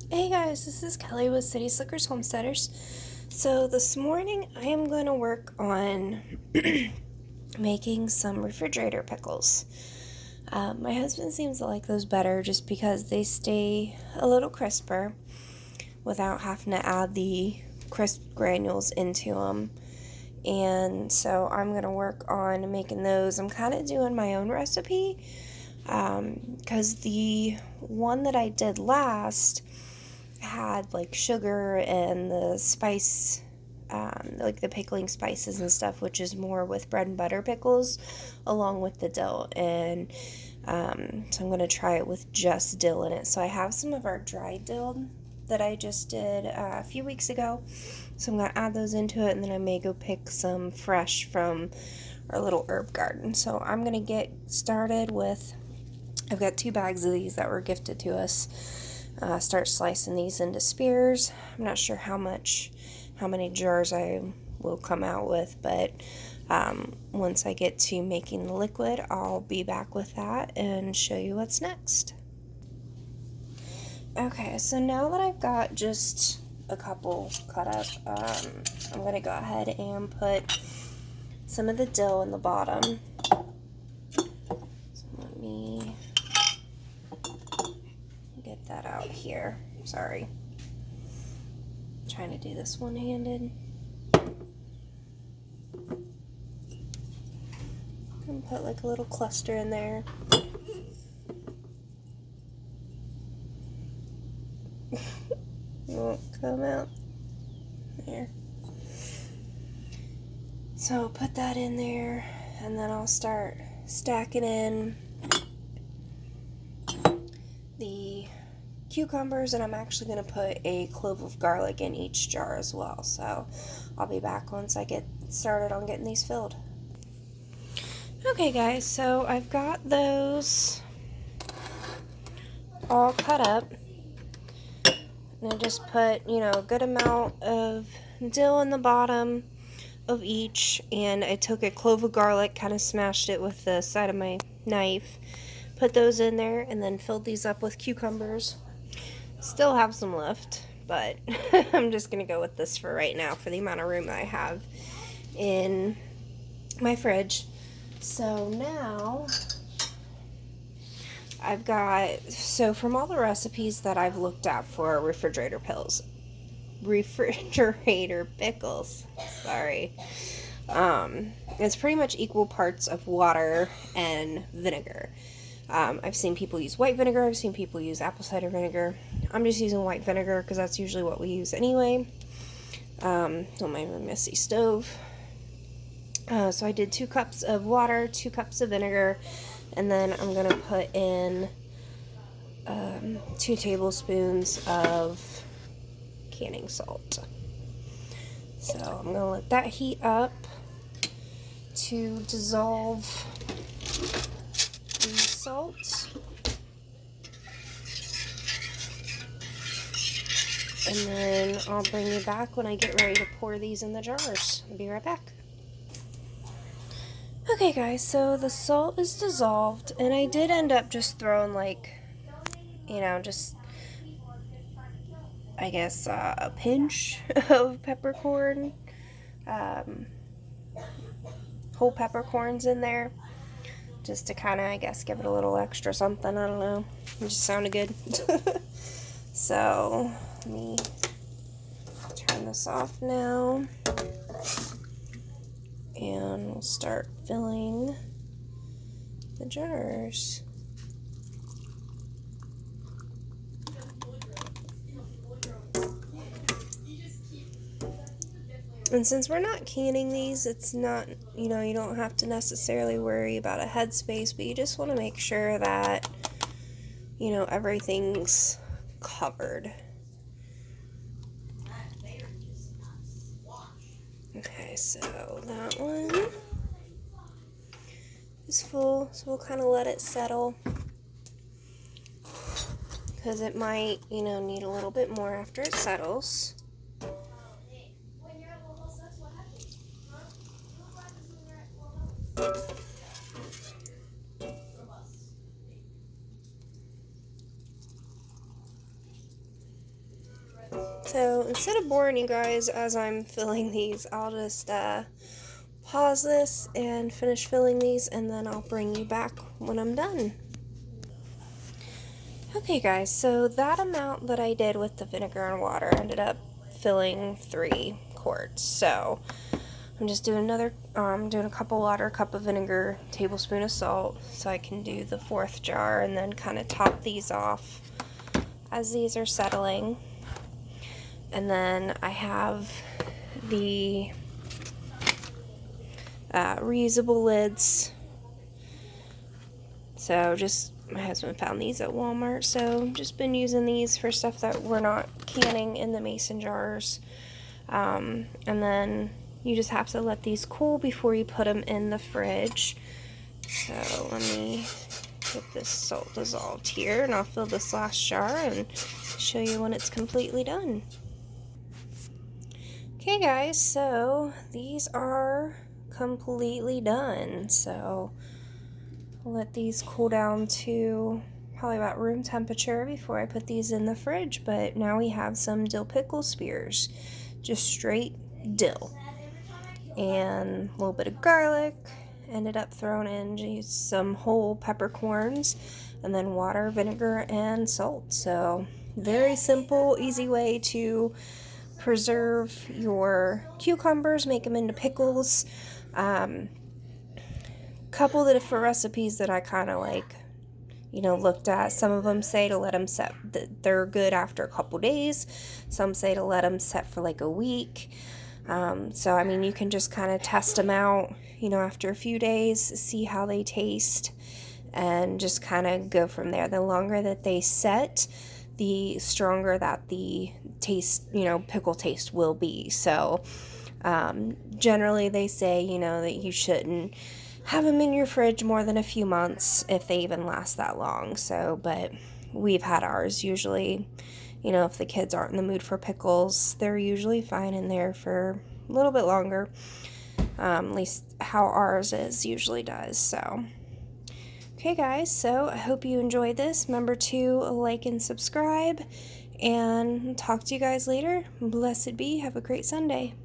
Hey guys, this is Kelly with City Slickers Homesteaders. So this morning I am going to work on making some refrigerator pickles. My husband seems to like those better just because they stay a little crisper without having to add the crisp granules into them. And so I'm going to work on making those. I'm kind of doing my own recipe because the one that I did last had like sugar and the spice, like the pickling spices and stuff, which is more with bread and butter pickles along with the dill. And so I'm going to try it with just dill in it. So I have some of our dried dill that I just did a few weeks ago. So I'm going to add those into it, and then I may go pick some fresh from our little herb garden. So I'm going to get started with, I've got 2 bags of these that were gifted to us. Start slicing these into spears. I'm not sure how many jars I will come out with, but once I get to making the liquid, I'll be back with that and show you what's next. Okay, so now that I've got just a couple cut up, I'm going to go ahead and put some of the dill in the bottom. So let me get that out here. Sorry. I'm trying to do this one-handed. And put like a little cluster in there. Won't come out. There. So I'll put that in there, and then I'll start stacking in the cucumbers, and I'm actually going to put a clove of garlic in each jar as well. So I'll be back once I get started on getting these filled. Okay guys, so I've got those all cut up. And I just put, a good amount of dill in the bottom of each, and I took a clove of garlic, kind of smashed it with the side of my knife, put those in there, and then filled these up with cucumbers. Still have some left, but I'm just going to go with this for right now for the amount of room that I have in my fridge. So now I've got, so from all the recipes that I've looked at for refrigerator pickles, sorry, it's pretty much equal parts of water and vinegar. I've seen people use white vinegar, I've seen people use apple cider vinegar. I'm just using white vinegar because that's usually what we use anyway. Don't mind my messy stove. So I did 2 cups of water, 2 cups of vinegar, and then I'm going to put in 2 tablespoons of canning salt. So I'm going to let that heat up to dissolve the salt. And then I'll bring you back when I get ready to pour these in the jars. I'll be right back. Okay guys, so the salt is dissolved, and I did end up just throwing just, I guess, a pinch of peppercorn, whole peppercorns in there, just to kind of, I guess, give it a little extra something, I don't know, it just sounded good. So, let me turn this off now. And we'll start filling the jars. And since we're not canning these, it's not, you don't have to necessarily worry about a headspace, but you just want to make sure that, everything's covered. Okay, so that one is full, so we'll kind of let it settle, because it might, need a little bit more after it settles. So instead of boring you guys as I'm filling these, I'll just pause this and finish filling these, and then I'll bring you back when I'm done. Okay guys, so that amount that I did with the vinegar and water ended up filling 3 quarts. So I'm just doing doing a cup of water, cup of vinegar, tablespoon of salt, so I can do the 4th jar, and then kind of top these off as these are settling. And then I have the reusable lids. So just, my husband found these at Walmart, so just been using these for stuff that we're not canning in the mason jars. And then you just have to let these cool before you put them in the fridge. So let me get this salt dissolved here, and I'll fill this last jar and show you when it's completely done. Okay guys, so these are completely done. So I'll let these cool down to probably about room temperature before I put these in the fridge. But now we have some dill pickle spears, just straight dill, and a little bit of garlic. Ended up throwing in some whole peppercorns, and then water, vinegar, and salt. So very simple, easy way to preserve your cucumbers, make them into pickles. Couple of different recipes that I kind of looked at. Some of them say to let them set, that they're good after a couple days. Some say to let them set for like a week. So I mean, you can just kind of test them out, after a few days, see how they taste, and just kind of go from there. The longer that they set, the stronger that the taste, pickle taste will be. So generally they say, that you shouldn't have them in your fridge more than a few months, if they even last that long. So, but we've had ours usually, if the kids aren't in the mood for pickles, they're usually fine in there for a little bit longer. At least how ours usually does. So okay guys, so I hope you enjoyed this. Remember to like and subscribe, and talk to you guys later. Blessed be. Have a great Sunday.